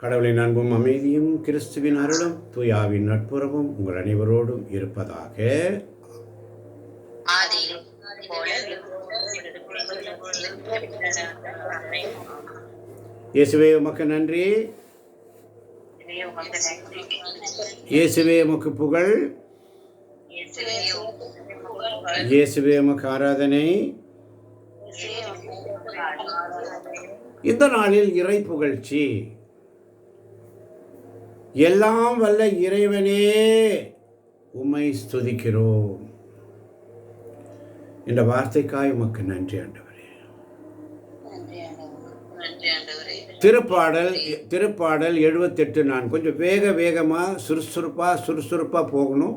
கடவுளின் அன்பும் அமைதியும் கிறிஸ்துவின் அருளும் தூயாவின் நட்புறவும் உங்கள் அனைவரோடும் இருப்பதாக. இயேசுவே உமக்கு நன்றி, இயேசுவே உமக்கு புகழ், இயேசுவே உமக்கு ஆராதனை. இந்த நாளில் இறை புகழ்ச்சி. எல்லாம் வல்ல இறைவனே உம்மை ஸ்துதிக்கிறோம். இந்த வார்த்தைக்காய் உமக்கு நன்றி ஆண்டவரே. திருப்பாடல் 78. நான் கொஞ்சம் வேகமாக சுறுசுறுப்பாக போகணும்.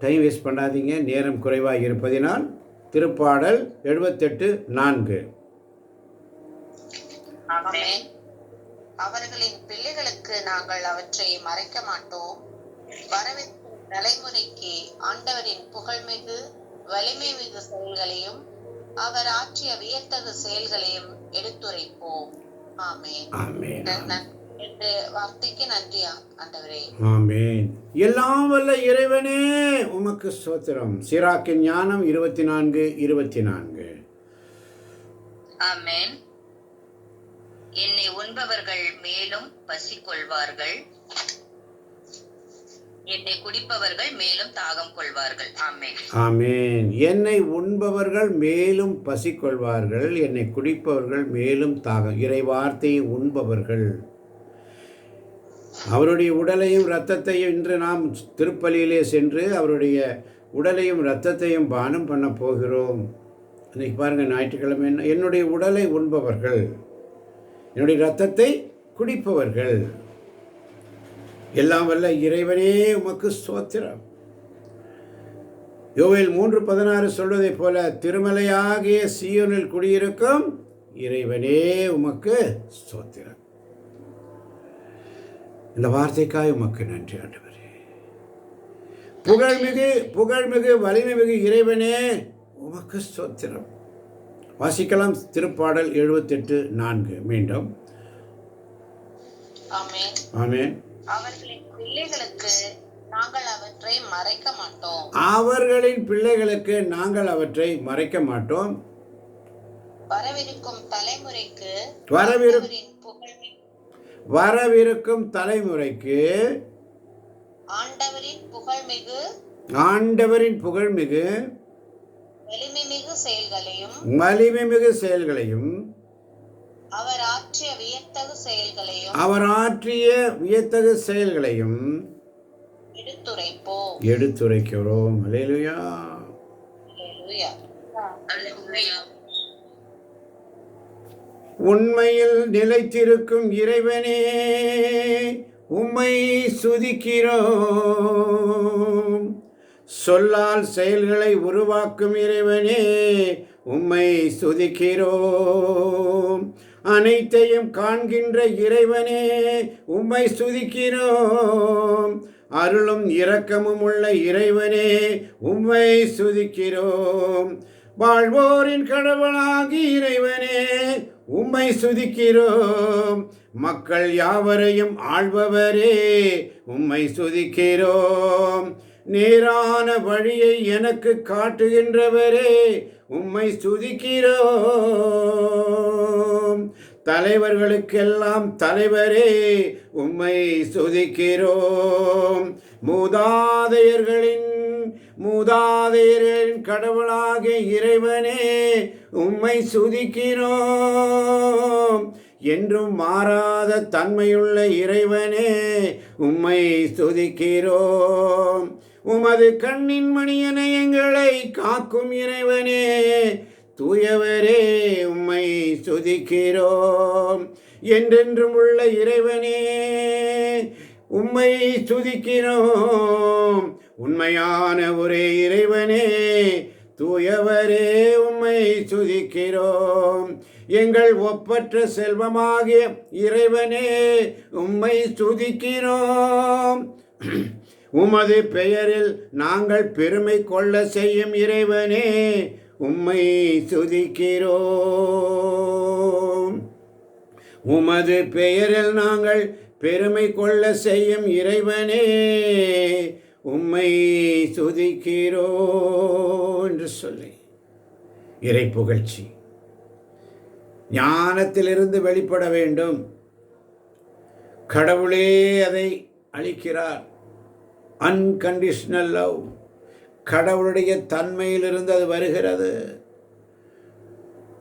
டைம் வேஸ்ட் பண்ணாதீங்க, நேரம் குறைவாக இருப்பதினால். திருப்பாடல் 78:4. அவர்களின் பிள்ளைகளுக்கு நாங்கள் அவற்றை மறைக்க மாட்டோம். வரவிருக்கும் தலைமுறைக்கு ஆண்டவரின் புகழ்மிகு வலிமை மிகு செயல்களையும் அவர் ஆற்றிய வியத்தகு செயல்களையும் எடுத்துரைப்போம். ஆமென். வார்த்தைக்கு நன்றி ஆண்டவரே. ஆமென். எல்லாம் வல்ல இறைவனே உமக்கு ஸ்தோத்திரம். சிராக்கின் ஞானம் 24:24. ஆமென். என்னை உண்பவர்கள் மேலும் பசி கொள்வார்கள், என்னை குடிப்பவர்கள் மேலும் தாகம் கொள்வார்கள். ஆமென். ஆமென். என்னை உண்பவர்கள் மேலும் பசி கொள்வார்கள், என்னை குடிப்பவர்கள் மேலும் தாகம். இறை வார்த்தையை உண்பவர்கள், அவருடைய உடலையும் இரத்தத்தையும் இன்று நாம் திருப்பலியிலே சென்று அவருடைய உடலையும் இரத்தத்தையும் பானம் பண்ண போகிறோம். இன்னைக்கு பாருங்கள், ஞாயிற்றுக்கிழமை. என்னுடைய உடலை உண்பவர்கள், என்னுடைய இரத்தத்தை குடிப்பவர்கள். எல்லாம் வல்ல இறைவனே உமக்கு ஸ்தோத்திரம். யோவேல் 3:16 சொல்வதைப் போல, திருமலையாகிய சீயோனில் குடியிருக்கும் இறைவனே உமக்கு ஸ்தோத்திரம். இந்த வார்த்தைக்காய் உமக்கு நன்றி ஆண்டவரே. புகழ்மிகு வலிமை மிகு இறைவனே உமக்கு ஸ்தோத்திரம். வாசிக்கலாம். திருப்பாடல் 78:4 மீண்டும். ஆமென். அவர்களின் பிள்ளைகளுக்கு நாங்கள் அவற்றை மறைக்க மாட்டோம். அவர்களின் பிள்ளைகளுக்கு நாங்கள் அவற்றை மறைக்க மாட்டோம். வரவிருக்கும் தலைமுறைக்கு ஆண்டவரின் புகழ்மிகு வலிமை மிகு செயல்களையும் அவர் ஆற்றிய வியத்தகு செயல்களையும் எடுத்துரைக்கிறோம். அல்லேலூயா. உண்மையில் நிலைத்திருக்கும் இறைவனே உம்மை துதிக்கிறோம். சொல்லால் செயல்களை உருவாக்கும் இறைவனே உம்மை துதிக்கிறோம். அனைத்தையும் காண்கின்ற இறைவனே உம்மை துதிக்கிறோம். அருளும் இரக்கமும் உள்ள இறைவனே உம்மை துதிக்கிறோம். வாழ்வோரின் கடவுளாகி இறைவனே உம்மை துதிக்கிறோம். மக்கள் யாவரையும் ஆள்பவரே உம்மை துதிக்கிறோம். நேரான வழியை எனக்கு காட்டுகின்றவரே உம்மை துதிக்கிறோம். தலைவர்களுக்கெல்லாம் தலைவரே உம்மை துதிக்கிறோம். மூதாதையர்களின் கடவுளாகிய இறைவனே உம்மை துதிக்கிறோம். என்றும் மாறாத தன்மையுள்ள இறைவனே உம்மை துதிக்கிறோம். உமது கண்ணின் மணியென எங்களை காக்கும் இறைவனே தூயவரே உம்மை துதிக்கிறோம். என்றென்றும் உள்ள இறைவனே உம்மை துதிக்கிறோம். உண்மையான ஒரே இறைவனே தூயவரே உம்மை துதிக்கிறோம். எங்கள் ஒப்பற்ற செல்வமாகிய இறைவனே உம்மை துதிக்கிறோம். உமது பெயரில் நாங்கள் பெருமை கொள்ள செய்யும் இறைவனே உம்மை துதிக்கிறோம். உமது பெயரில் நாங்கள் பெருமை கொள்ள செய்யும் இறைவனே, உம்மை துதிக்கிறோ என்று சொல்லி இறை புகழ்ச்சி ஞானத்திலிருந்து வெளிப்பட வேண்டும். கடவுளே அதை அளிக்கிறார். அன்கண்டிஷனல் லவ், கடவுளுடைய தன்மையிலிருந்து அது வருகிறது.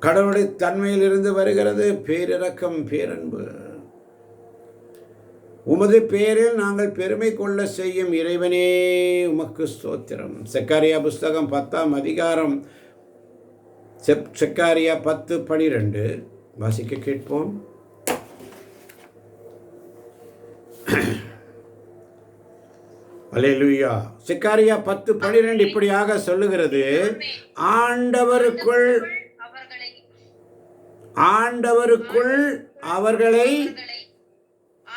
கடவுளுடைய தன்மையிலிருந்து வருகிறது பேரிரக்கம், பேரன்பு. உமது பெயரில் நாங்கள் பெருமை கொள்ள செய்யும் இறைவனே, உமக்கு ஸ்தோத்திரம். செக்காரியா புஸ்தகம் 10ஆம் அதிகாரம், செக்காரியா 10:12 வாசிக்க கேட்போம். அல்லேலூயா. செக்காரியா 10:12 இப்படியாக சொல்லுகிறது, ஆண்டவருக்குள் அவர்களை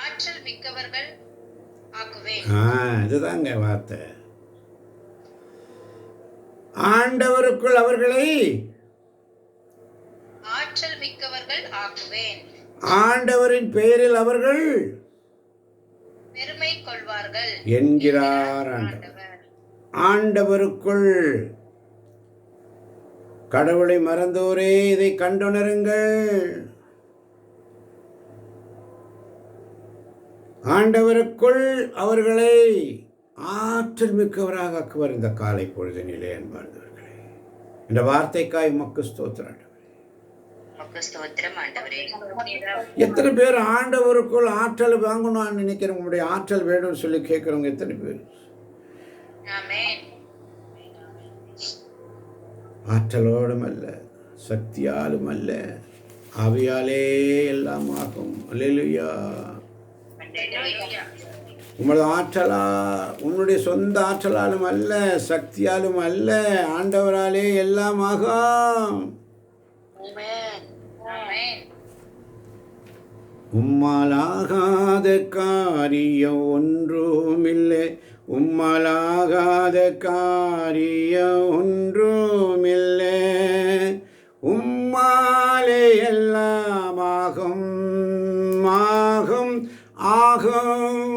ஆற்றல் மிக்கவர்கள் ஆக்குவேன். இதுதாங்க வார்த்தை. ஆண்டவருக்குள் அவர்களை ஆற்றல் மிக்கவர்கள் ஆக்குவேன். ஆண்டவரின் பெயரில் அவர்கள் பெருமை கொள்வார்கள் என்கிறார் ஆண்டவர். ஆண்டவருக்குள், கடவுளை மறந்தோரே இதை கண்டுணருங்கள். ஆண்டவருக்குள் அவர்களை ஆற்றல் மிக்கவராக ஆக்குவார் இந்த காலை பொழுதினிலே. அன்பார்ந்தவர்களே, இந்த வார்த்தைக்காய் உமக்கு ஸ்தோத்திரம். எத்தனை பேர் ஆண்டவருக்குள் ஆற்றல் வாங்கணும்னு நினைக்கிறோம்? உங்களுடைய ஆற்றல் வேணும்னு சொல்லி கேட்கிறவங்க எத்தனை பேர்? ஆற்றலோடும் அல்ல, சக்தியாலும் அல்ல, ஆவியாலே எல்லாம் ஆகும். அல்லேலூயா. உங்களது ஆற்றலா, உன்னுடைய சொந்த ஆற்றலாலும் அல்ல, சக்தியாலும் அல்ல, ஆண்டவராலே எல்லாம் ஆகும். உம்மாலாகாத காரியம் ஒன்றுமில்லை, உம்மாலாகாத காரியம் ஒன்றுமில்லை, உம்மாலே எல்லாம் ஆகும், ஆகும், ஆகும்,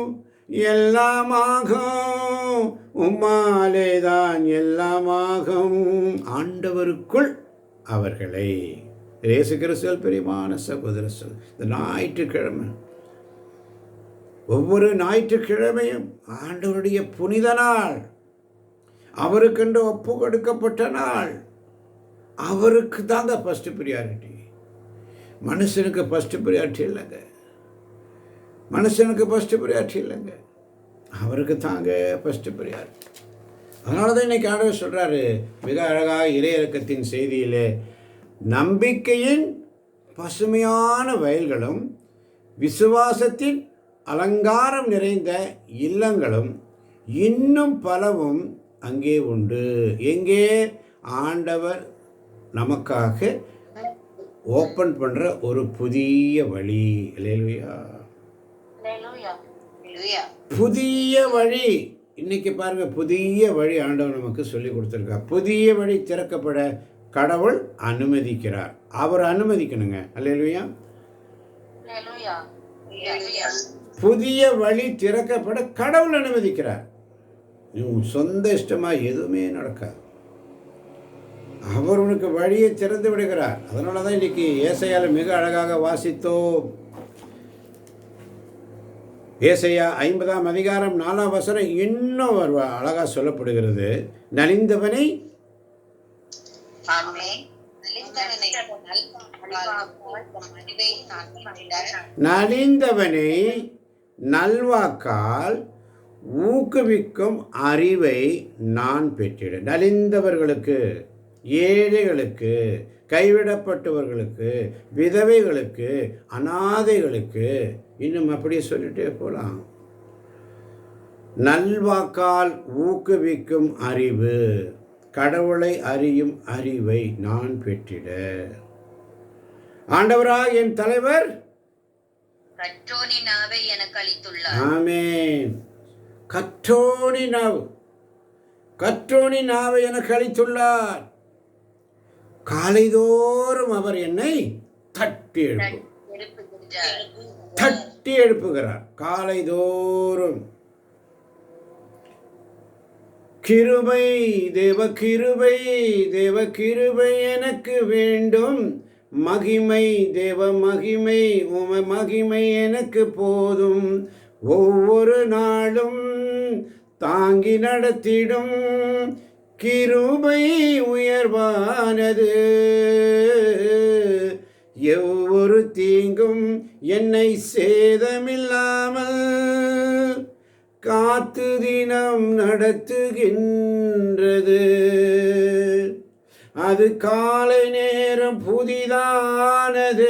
எல்லாம் ஆகும், உம்மாலே தான் எல்லாம் ஆகும். ஆண்டவருக்குள் அவர்களை, இயேசு கிறிஸ்துவில் பிரியமான சகோதர சொல், இந்த ஞாயிற்றுக்கிழமை, ஒவ்வொரு ஞாயிற்றுக்கிழமையும் ஆண்டவருடைய புனித நாள், அவருக்கென்று ஒப்பு கொடுக்கப்பட்ட நாள். அவருக்கு தாங்க ஃபஸ்ட்டு ப்ரியாரிட்டி. மனுஷனுக்கு ஃபஸ்ட்டு ப்ரியாரிட்டி இல்லைங்க, மனுஷனுக்கு ஃபஸ்ட்டு ப்ரியாரிட்டி இல்லைங்க, அவருக்கு தாங்க ஃபஸ்ட்டு ப்ரியாரிட்டி. அதனால தான் இன்றைக்கி ஆண்டவர் சொல்கிறாரு மிக அழகாக இறையிறக்கத்தின் செய்தியிலே, நம்பிக்கையின் பசுமையான வயல்களும் விசுவாசத்தின் அலங்காரம் நிறைந்த இல்லங்களும் இன்னும் பலவும் அங்கே உண்டு. எங்கே? ஆண்டவர் நமக்காக ஓப்பன் பண்ணுற ஒரு புதிய வழி. அல்லேலூயா. புதிய வழி. இன்னைக்கு பாருங்க, புதிய வழி ஆண்டவர் நமக்கு சொல்லி கொடுத்துருக்கார். புதிய வழி திறக்கப்பட கடவுள் அனுமதிக்கிறார். அவர் அனுமதிக்கணுங்க. அல்லேலூயா. புதிய வழி திறக்கப்பட கடவுள் அனுமதிக்கிறார். சொந்த இஷ்டமா எதுவுமே நடக்காது. அவர் உனக்கு வழியை திறந்து விடுகிறார். அதனால தான் இன்னைக்கு ஏசாயால மிக அழகாக வாசித்தோம். ஏசாயா 50ஆம் அதிகாரம் 4ஆம் வசனம் இன்னும் அழகாக சொல்லப்படுகிறது. நலிந்தவனை நல்வாக்கால் ஊக்குவிக்கும் அறிவை நான் பெற்றிட. நலிந்தவர்களுக்கு, ஏழைகளுக்கு, கைவிடப்பட்டவர்களுக்கு, விதவைகளுக்கு, அனாதைகளுக்கு, இன்னும் அப்படியே சொல்லிட்டே போகலாம். நல்வாக்கால் ஊக்குவிக்கும் அறிவு, கடவுளை அறியும் அறிவை நான் பெற்றிட. ஆண்டவராக என் தலைவர் கற்றோனி நாவை எனக்கு அளித்துள்ளார். ஆமென். கற்றோனி நாவு, கற்றோனி நாவை எனக்கு அளித்துள்ளார். காலைதோறும் அவர் என்னை தட்டி எழுப்பும். தட்டி எழுப்புகிறார் காலைதோறும். கிருபை தேவ கிருபை தேவ கிருபை எனக்கு வேண்டும், மகிமை தேவ மகிமை உம மகிமை எனக்கு போதும், ஒவ்வொரு நாளும் தாங்கி நடத்திடும் கிருபை உயர்வானது, எவ்வொரு தீங்கும் என்னை சேதமில்லாமல் காத்து தினம் நடத்துகின்றது, அது காலை நேரம் புதிதானது,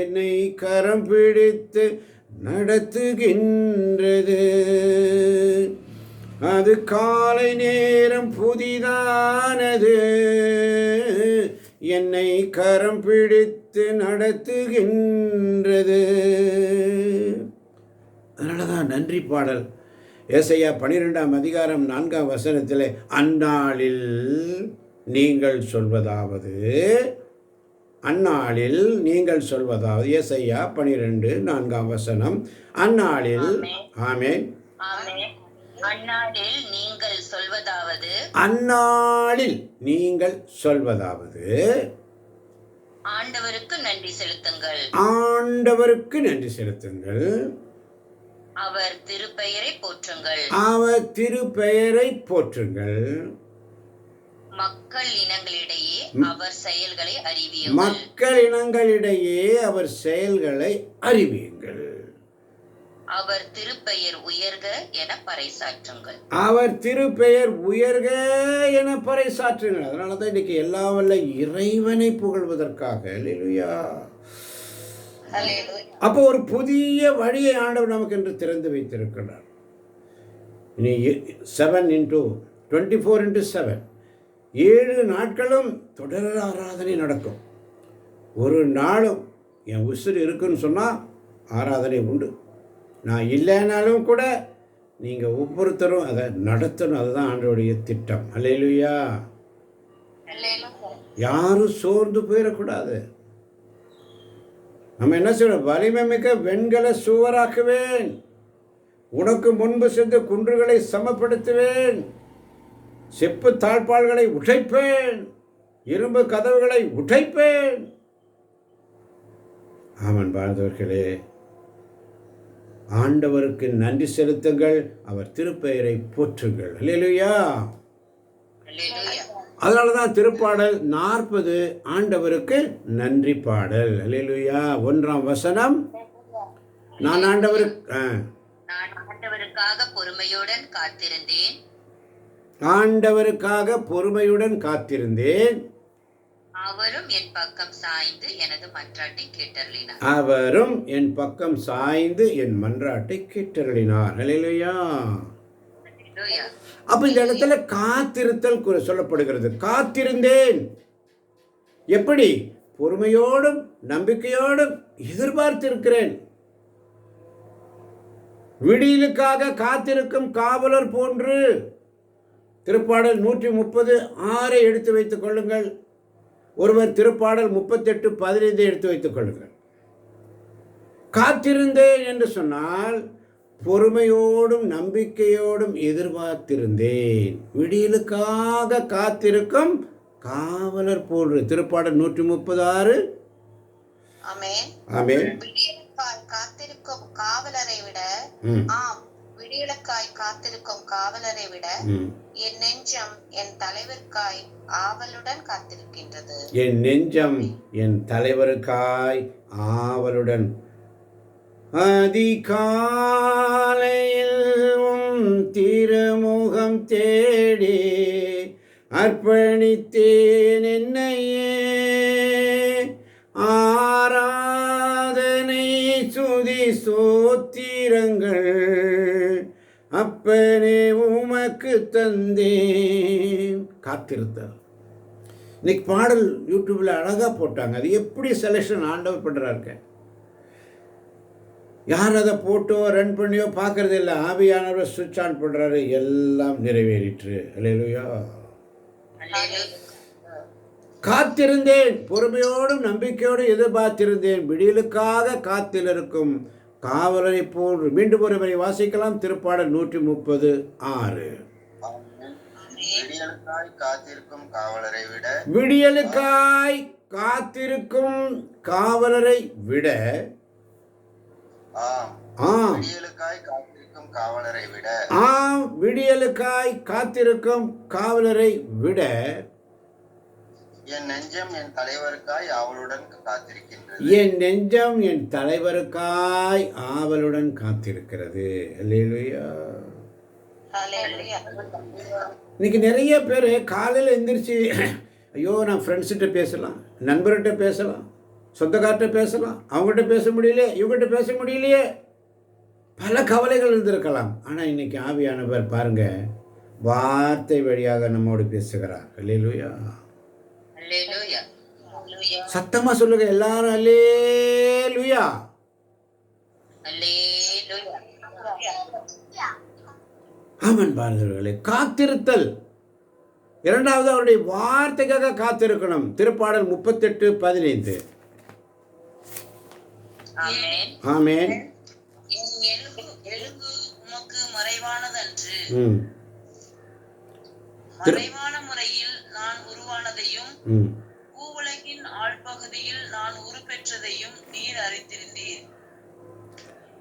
என்னை கரம் பிடித்து நடத்துகின்றது, அது காலை நேரம் புதிதானது, என்னை கரம் பிடித்து நடத்துகின்றது. அதனால தான் நன்றி பாடல் ஏசாயா 12ஆம் அதிகாரம் 4ஆம் வசனத்திலே, அந்நாளில் நீங்கள் சொல்வதாவது, அந்நாளில் நீங்கள் சொல்வதாவது, ஏசாயா 12:4ஆம் வசனம், அந்நாளில். ஆமென். அந்நாளில் நீங்கள் சொல்வதாவது, அந்நாளில் நீங்கள் சொல்வதாவது, ஆண்டவருக்கு நன்றி செலுத்துங்கள், ஆண்டவருக்கு நன்றி செலுத்துங்கள், அவர் திருப்பெயரை போற்றுங்கள், அவர் திருப்பெயரை போற்றுங்கள், மக்கள் இனங்களிடையே அவர் செயல்களை அறிவியுங்கள், மக்கள் இனங்களிடையே அவர் செயல்களை அறிவியுங்கள், அவர் திருப்பெயர் உயர்க என பறைசாற்றுங்கள், அவர் திருப்பெயர் உயர்க என பறைசாற்றுங்கள். அதனால தான் இன்னைக்கு எல்லா வல்ல இறைவனை புகழ்வதற்காக, அல்லேலூயா. அப்போ ஒரு புதிய வழியை ஆண்டவர் நமக்கு என்று திறந்து வைத்திருக்கிறார். இனி 7x24x7 7 நாட்களும் தொடர் ஆராதனை நடக்கும். ஒரு நாளும் என் உசுறு இருக்குன்னு சொன்னால் ஆராதனை உண்டு. நான் இல்லைனாலும் கூட நீங்கள் ஒவ்வொருத்தரும் அதை நடத்தணும். அதுதான் ஆண்டவருடைய திட்டம். அல்லேலூயா. யாரும் சோர்ந்து போயிடக்கூடாது. நம்ம என்ன செய்யணும்? வலிமை மிக்க வெண்கல சுவராக்குவேன், உனக்கு முன்பு சென்று குன்றுகளை சமப்படுத்துவேன், செப்பு தாழ்பாள்களை உடைப்பேன், இரும்பு கதவுகளை உடைப்பேன். ஆமன். வாழ்ந்தவர்களே, ஆண்டவருக்கு நன்றி செலுத்துங்கள், அவர் திருப்பெயரை போற்றுங்கள். அல்லேலூயா. அதனால தான் திருப்பாடல் 40 ஆண்டவருக்கு நன்றி பாடல். அல்லேலூயா. 1ஆம் வசனம், நான் ஆண்டவருக்காக பொறுமையுடன் காத்திருந்தேன், ஆண்டவருக்காக பொறுமையுடன் காத்திருந்தேன், அவரும் என் பக்கம் சாய்ந்து எனது மன்றாட்டை கேட்டருளினார், அவரும் என் பக்கம் சாய்ந்து என் மன்றாட்டை கேட்டருளினார். அல்லேலூயா. அப்ப இந்த இடத்துல காத்திருத்தல் சொல்லப்படுகிறது. காத்திருந்தேன். எப்படி? பொறுமையோடும் நம்பிக்கையோடும் எதிர்பார்த்திருக்கிறேன். விடியலுக்காக காத்திருக்கும் காவலர் போன்று. திருப்பாடல் 136 எடுத்து வைத்துக் கொள்ளுங்கள். ஒருவர் திருப்பாடல் 38:15 எடுத்து வைத்துக் கொள்ளுங்கள். காத்திருந்தேன் என்று சொன்னால் பொறுமையோடும் நம்பிக்கையோடும் எதிர்பார்த்திருந்தேன். விடியலுக்காக காத்திருக்கும் காவலர் போன்று. திருப்பாடல் 136. ஆமென். காத்திருக்கும் காவலரை விட, ஆம், விடியலுக்காய் காத்திருக்கும் காவலரை விட என் நெஞ்சம் என் தலைவருக்காய் ஆவலுடன் காத்திருக்கின்றது. என் நெஞ்சம் என் தலைவருக்காய் ஆவலுடன். அதிகாலையில் திருமுகம் தேடி அர்ப்பணித்தேன் என்னையே, ஆராதனை சுதி சோத்திரங்கள் அப்பனே உமக்கு தந்தேன். காத்திருத்தல். இன்னைக்கு பாடல் யூடியூப்ல அழகா போட்டாங்க. அது எப்படி செலெக்ஷன் ஆண்டவர் பண்றாருங்க. யார் அதை போட்டோ ரன் பண்ணியோ பார்க்கறது இல்லை. ஆவியானவர் சுவிட்ச் ஆன் பண்ணுறாரு, எல்லாம் நிறைவேறிற்று. அல்லேலூயா. காத்திருந்தேன், பொறுமையோடும் நம்பிக்கையோடு எதிர்பார்த்திருந்தேன். விடியலுக்காக காத்திலிருக்கும் காவலரை போன்று. மீண்டும் ஒருவரை வாசிக்கலாம். திருப்பாடல் 136. விடியலுக்காய் காத்திருக்கும் காவலரை விட விடியலுக்காய் காத்திருக்கும் காவலரை விட ஆம் விடியலுக்காய் காத்திருக்கும் காவலரை விட ஆம் விடியலுக்காய் காத்திருக்கும் காவலரை விட என் நெஞ்சம் என் தலைவருக்காய் ஆவலுடன் காத்திருக்கின்றது. என் நெஞ்சம் என் தலைவருக்காய் ஆவலுடன் காத்திருக்கிறது. அல்லேலூயா. இன்னைக்கு நிறைய பேர் காலையில் எந்திரிச்சு ஐயோ நான் ஃப்ரெண்ட்ஸ்கிட்ட பேசலாம், நண்பர்கிட்ட பேசலாம், சொந்தக்கார்ட்ட பேசலாம், அவங்ககிட்ட பேச முடியலையே, இவங்ககிட்ட பேச முடியலையே, பல கவலைகள் இருந்திருக்கலாம். ஆனால் இன்னைக்கு ஆவியானவர் பாருங்க வார்த்தை வழியாக நம்மோடு பேசுகிறார். அல்லேலூயா. சத்தமா சொல்லுங்க எல்லாரும். அல்லேலூயா. ஆமன் பாருங்களே. காத்திருத்தல். இரண்டாவது அவருடைய வார்த்தைக்காக காத்திருக்கணும். திருப்பாடல் 38:15. ஆமென். மறைவான முறையில் நான் உருவானதையும் பூவுலகின் ஆழ்பகுதியில் நான் உருப்பெற்றதையும் நீர் அறிந்திருந்தீர்.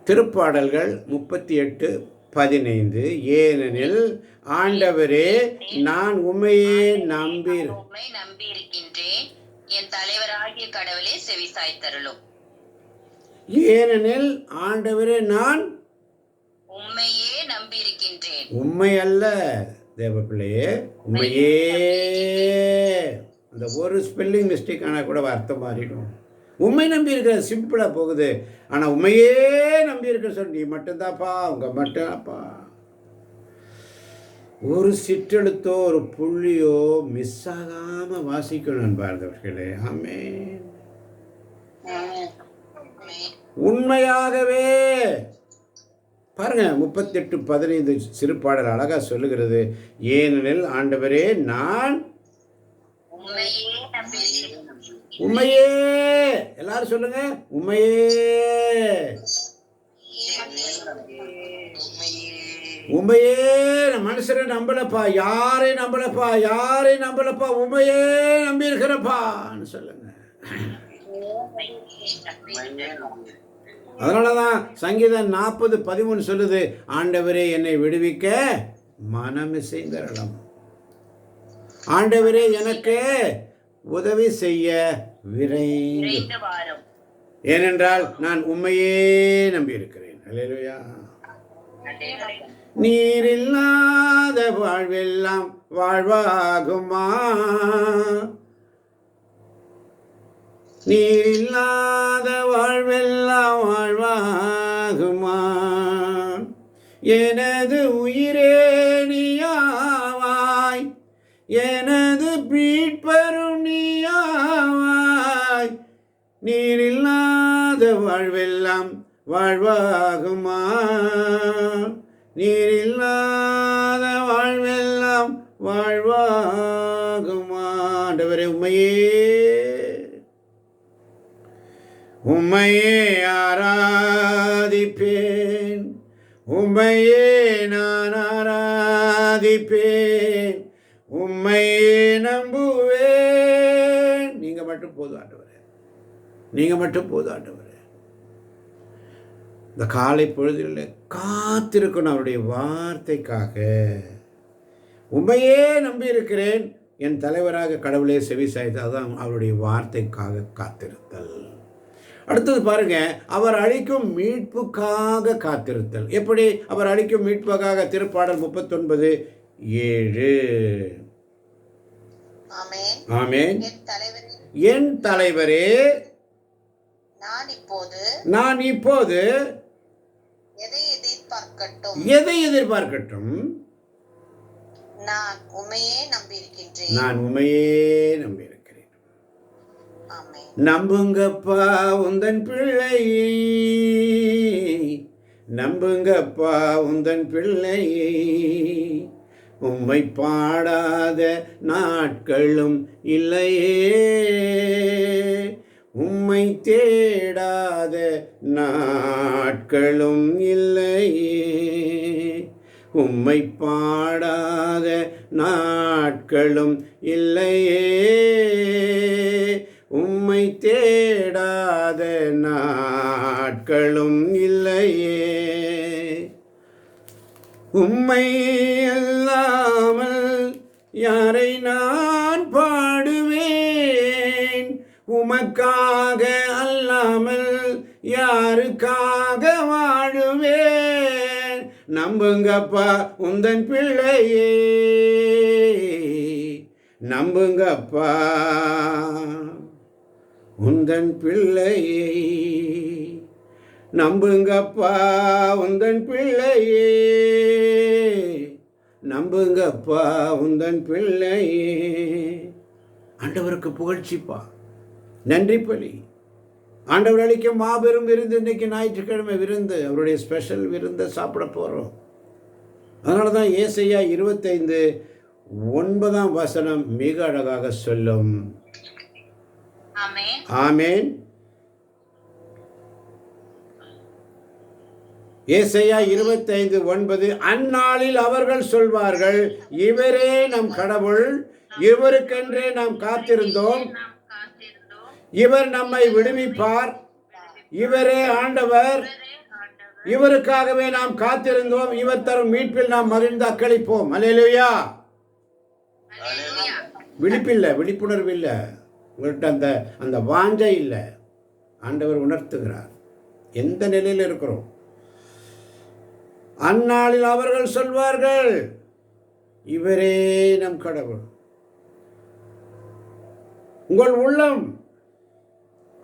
திருப்பாடல்கள் 38:15. ஏனெனில் ஆண்டவரே நான் உம்மையே நம்பியிருக்கின்றேன், என் தலைவராகிய கடவுளே செவிசாய்த்தருளும். ஏனெனில் ஆண்டவரே நான் உம்மையே நம்பியிருக்கின்றேன். உண்மை அல்ல தேவ பிள்ளையே, உண்மையே. அந்த ஒரு ஸ்பெல்லிங் மிஸ்டேக் ஆனால் கூட அர்த்தம் மாறிடும். உண்மை நம்பி இருக்கிற சிம்பிளாக போகுது. ஆனால் உண்மையே நம்பி இருக்கிற சொல் நீ மட்டும்தான்ப்பா, உங்க மட்டும்ப்பா. ஒரு சிற்றெழுத்தோ ஒரு புள்ளியோ மிஸ் ஆகாமல் வாசிக்கணும் பார்த்தவர்களே. ஆமென். உண்மையாகவே பாருங்க 38:15 சிறுபாடல் அழகா சொல்லுகிறது. ஏனெனில் ஆண்டவரே நான் உண்மையே. எல்லாரும் சொல்லுங்க உண்மையே. உண்மையே. மனுஷரை நம்பலப்பா, யாரையும் நம்பலப்பா, உண்மையே நம்பி இருக்கிறப்பான்னு சொல்லுங்க. அதனாலதான் சங்கீதம் 40:13 சொல்லுது, ஆண்டவரே என்னை விடுவிக்க மனமிசைந்தருளும். ஆண்டவரே எனக்கு உதவி செய்ய விரைந்து வாரும். ஏனென்றால் நான் உண்மையே நம்பி இருக்கிறேன். அல்லேலூயா. நீர் இல்லாத வாழ்வெல்லாம் வாழ்வாகுமா? நீர் இல்லாத வாழ்வெல்லாம் வாழ்வாகுமா? எனது உயிரே நீயாவாய், எனது மீட்பரும் நீயாவாய். நீர் இல்லாத வாழ்வெல்லாம் வாழ்வாகுமா? நீர் இல்லாத வாழ்வெல்லாம் வாழ்வாகுமா? ஆண்டவரே உம்மையே ஆராதிப்பேன், உம்மையே நான் ஆராதிப்பேன், உம்மையே நம்புவேன். நீங்க மட்டும் போதும் ஆண்டவரே, நீங்க மட்டும் போதும் ஆண்டவரே. இந்த காலை பொழுதில் காத்திருக்கணும் அவருடைய வார்த்தைக்காக. உண்மையே நம்பி இருக்கிறேன், என் தலைவராக கடவுளே செவி சாய்த்து. அதுதான் அவருடைய வார்த்தைக்காக காத்திருத்தல். அடுத்தது பாருங்க, அவர் அளிக்கும் மீட்புக்காக காத்திருத்தல். எப்படி அவர் அளிக்கும் மீட்புக்காக? திருப்பாடல் 39:7. ஆமென். என் தலைவரே நான் இப்போது எதை எதிர்பார்க்கட்டும்? நான் உம்மையே நம்பியிருக்கின்றேன். நான் உம்மையே நம்பியிருக்கிறேன். நம்புங்கப்பா உந்தன் பிள்ளையை, நம்புங்கப்பா உந்தன் பிள்ளையை, உம்மை பாடாத நாட்களும் இல்லையே, உம்மை தேடாத நாட்களும் இல்லையே, உம்மை பாடாத நாட்களும் இல்லையே, உம்மை தேடாத நாட்களும் இல்லையே. உம்மை அல்லாமல் யாரை நான் பாடுவேன், உமக்காக அல்லாமல் யாருக்காக வாழுவேன். நம்புங்கப்பா உந்தன் பிள்ளையே, நம்புங்கப்பா உந்தன் பிள்ளையே, நம்புங்கப்பா உந்தன் பிள்ளையே, நம்புங்கப்பா உந்தன் பிள்ளையே. ஆண்டவருக்கு புகழ்ச்சிப்பா, நன்றி பலி. ஆண்டவர் அளிக்கும் மாபெரும் விருந்து. இன்றைக்கி ஞாயிற்றுக்கிழமை விருந்து, அவருடைய ஸ்பெஷல் விருந்தை சாப்பிட போகிறோம். அதனால தான் ஏசாயா 25:9 மிக அழகாக சொல்லும். ஆமேன். ஏசாயா 25:9, அந்நாளில் அவர்கள் சொல்வார்கள், இவரே நம் கடவுள், இவருக்கென்றே நாம் காத்திருந்தோம், இவர் நம்மை விடுவிப்பார், இவரே ஆண்டவர், இவருக்காகவே நாம் காத்திருந்தோம், இவர் தரும் மீட்பில் நாம் மகிழ்ந்து அக்களிப்போம். அல்லேலூயா. விழிப்பில்லை, விழிப்புணர்வு இல்லை, உங்கள்கிட்ட அந்த வாஞ்சை இல்லை. ஆண்டவர் உணர்த்துகிறார் எந்த நிலையில் இருக்கிறோம். அந்நாளில் அவர்கள் சொல்வார்கள், இவரே நம் கடவுள். உங்கள் உள்ளம்,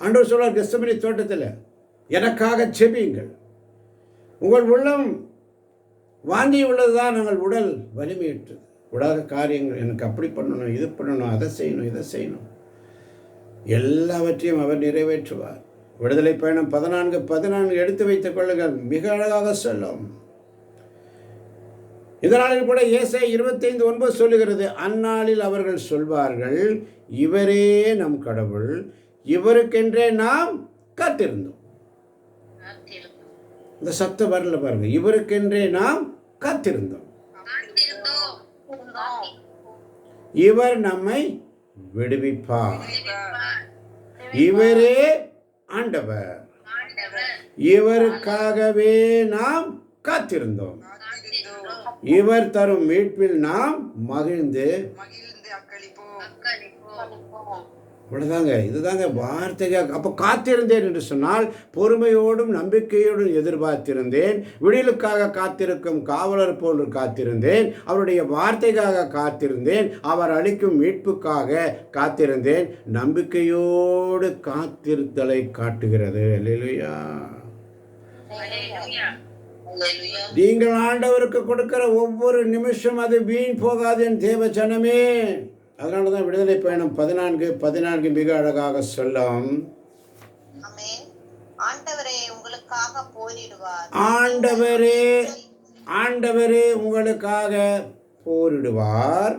ஆண்டவர் சொல்வார் கெத்செமனே தோட்டத்தில், எனக்காக செபியுங்கள். உங்கள் உள்ளம் வாந்தி உள்ளதுதான், நாங்கள் உடல் வலிமையற்றது. உலக காரியங்கள், எனக்கு அப்படி பண்ணணும், இது பண்ணணும், அதை செய்யணும், இதை செய்யணும், எல்லாவற்றையும் அவர் நிறைவேற்றுவார். விடுதலை பயணம் 14:14 எடுத்து வைத்துக் கொள்ளுங்கள், மிக அழகாக சொல்லும். இதனாலும் கூட ஏசாயா 25:9 சொல்லுகிறது, அந்நாளில் அவர்கள் சொல்வார்கள், இவரே நம் கடவுள், இவருக்கென்றே நாம் காத்திருந்தோம். இந்த சத்தம் வரல பாருங்க, இவருக்கென்றே நாம் காத்திருந்தோம், இவர் நம்மை விடுவிப்பார், இவரே ஆண்டவர், இவருக்காகவே நாம் காத்திருந்தோம், இவர் தரும் மீட்பில் நாம் மகிழ்ந்து இவ்வளவுதாங்க. இதுதாங்க வார்த்தையாக. அப்போ காத்திருந்தேன் என்று சொன்னால் பொறுமையோடும் நம்பிக்கையோடும் எதிர்பார்த்திருந்தேன், விடியலுக்காக காத்திருக்கும் காவலர் போல் காத்திருந்தேன், அவருடைய வார்த்தைக்காக காத்திருந்தேன், அவர் அளிக்கும் மீட்புக்காக காத்திருந்தேன். நம்பிக்கையோடு காத்திருத்தலை காட்டுகிறது. அல்லேலூயா. நீங்கள் ஆண்டவருக்கு கொடுக்கிற ஒவ்வொரு நிமிஷம் அது வீண் போகாது என் தேவ ஜனமே. அதனால தான் விடுதலை பயணம் 14:14 மிக அழகாக சொல்லும். ஆண்டவரே உங்களுக்காக போரிடுவார், ஆண்டவரே உங்களுக்காக போரிடுவார்,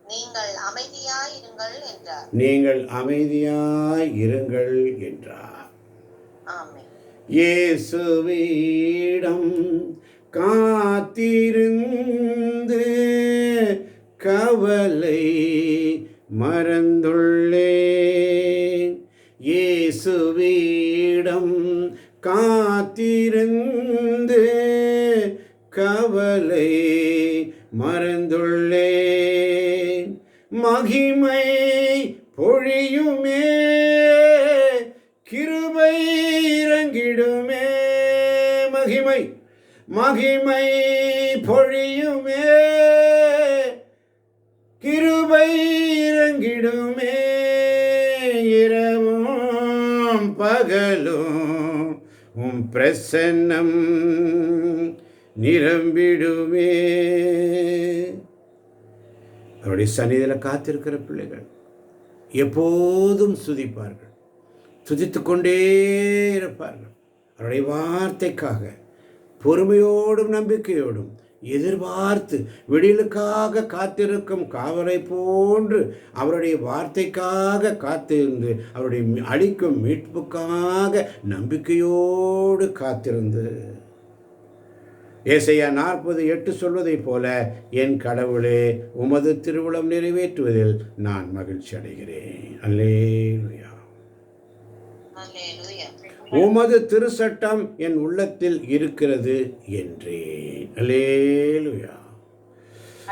நீங்கள் அமைதியாய் இருங்கள் என்றார், நீங்கள் அமைதியாய் இருங்கள் என்றார். ஆமென். இயேசுவிடம் காத்திருந்து கவலை மறந்துள்ளேன், இயேசுவிடம் காத்திருந்து கவலை மறந்துள்ளேன். மகிமை பொழியுமே, கிருபை இறங்கிடுமே, மகிமை பொழியுமே, கிருபை இறங்கிடுமே, இரவும் பகலும் உம் பிரசன்னம் நிரம்பிடுமே. அவருடைய சந்நிதியில் காத்திருக்கிற பிள்ளைகள் எப்போதும் துதிப்பார்கள், துதித்து கொண்டே இருப்பார்கள். அவருடைய வார்த்தைக்காக பொறுமையோடும் நம்பிக்கையோடும் எதிர்பார்த்து விடியலுக்காக காத்திருக்கும் காவலை போன்று அவருடைய வார்த்தைக்காக காத்திருந்து அவருடைய அளிக்கும் மீட்புக்காக நம்பிக்கையோடு காத்திருந்து ஏசாயா 40:8 சொல்வதைப் போல, என் கடவுளே, உமது திருவுளம் நிறைவேற்றுவதில் நான் மகிழ்ச்சி அடைகிறேன். அல்லேலூயா. அல்லேலூயா. உமது திருச்சட்டம் என் உள்ளத்தில் இருக்கிறது என்றேன். அல்லேலூயா.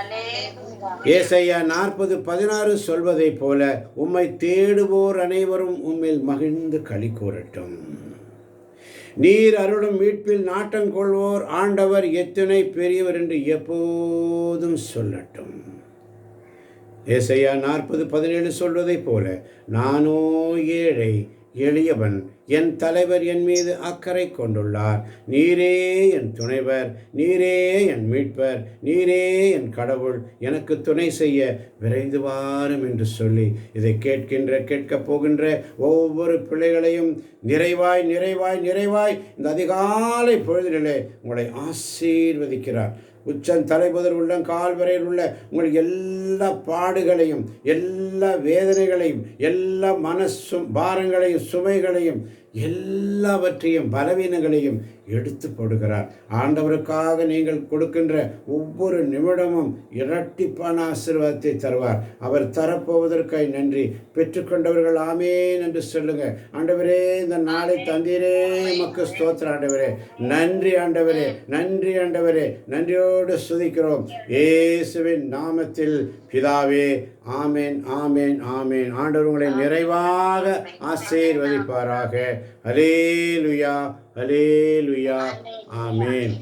அல்லேலூயா. ஏசாயா 40:16 சொல்வதைப் போல, உம்மை தேடுவோர் அனைவரும் உம்மில் மகிழ்ந்து களி கூறட்டும். நீர் அருளும் மீட்பில் நாட்டம் கொள்வோர் ஆண்டவர் எத்தனை பெரியவர் என்று எப்போதும் சொல்லட்டும். ஏசாயா 40:17 சொல்வதைப் போல, நானோ ஏழை எளியவன், என் தலைவர் என் மீது அக்கறை கொண்டுள்ளார். நீரே என் துணைவர், நீரே என் மீட்பர், நீரே என் கடவுள், எனக்கு துணை செய்ய விரைந்து வாரும் என்று சொல்லி இதை கேட்கப் போகின்ற ஒவ்வொரு பிள்ளைகளையும் நிறைவாய் நிறைவாய் நிறைவாய் இந்த அதிகாலை பொழுதிலே உங்களை ஆசீர்வதிக்கிறார். உச்சம் தலை முதல் உள்ளம் கால் வரையில் உள்ள உங்கள் எல்லா பாடுகளையும், எல்லா வேதனைகளையும், எல்லா பாரங்களையும், சுமைகளையும், எல்லாவற்றையும், பலவீனங்களையும் எடுத்து போடுகிறார். ஆண்டவருக்காக நீங்கள் கொடுக்கின்ற ஒவ்வொரு நிமிடமும் இரட்டிப்பான ஆசீர்வாதத்தை தருவார். அவர் தரப்போவதற்காய் நன்றி. பெற்றுக்கொண்டவர்கள் ஆமேன் என்று சொல்லுங்க. ஆண்டவரே, இந்த நாளை தந்தீரே, உமக்கு ஸ்தோத்திரம் ஆண்டவரே. நன்றி ஆண்டவரே, நன்றி ஆண்டவரே, நன்றியோடு ஸ்துதிக்கிறோம் இயேசுவின் நாமத்தில் பிதாவே. ஆமேன், ஆமேன், ஆமேன். ஆண்டவர் உங்களை நிறைவாக ஆசீர்வதிப்பாராக. அல்லேலூயா, அல்லேலூயா, ஆமேன்.